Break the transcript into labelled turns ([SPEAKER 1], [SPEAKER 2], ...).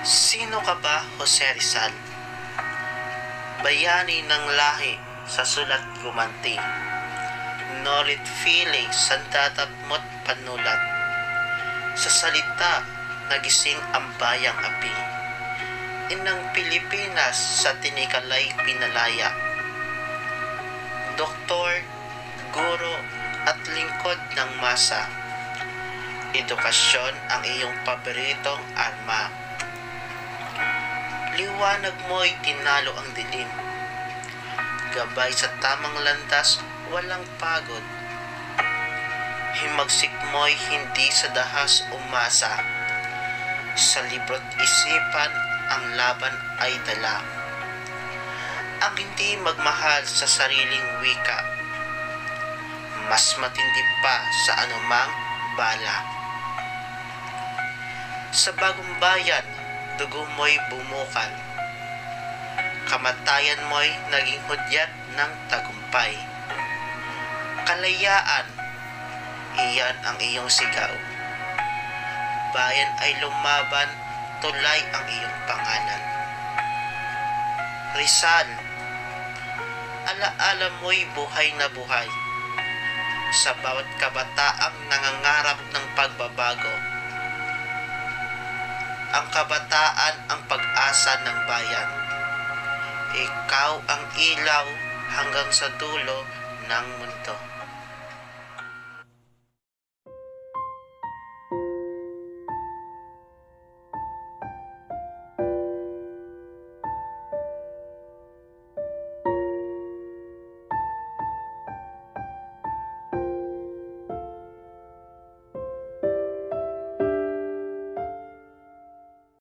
[SPEAKER 1] Sino ka ba, Jose Rizal? Bayani ng lahi sa sulat gumanti, norit feeling sandatat mo't panulat, sa salita nagising ang bayang api, inang Pilipinas sa tinikalay pinalaya, doktor, guro at lingkod ng masa, edukasyon ang iyong paboritong arma. Liwanag mo'y tinalo ang dilim, gabay sa tamang landas walang pagod, himagsik mo'y hindi sa dahas umasa, sa libro't isipan ang laban ay dala, ang hindi magmahal sa sariling wika, mas matindi pa sa anumang bala. Sa bagong bayan, dugo mo'y bumukal, kamatayan mo'y naging hudyat ng tagumpay. Kalayaan, iyan ang iyong sigaw. Bayan ay lumaban, tulay ang iyong pangalan. Rizal, alaala mo'y buhay na buhay, sa bawat kabataang nangangarap ng pagbabago. Ang kabataan ang pag-asa ng bayan. Ikaw ang ilaw hanggang sa dulo ng mundo.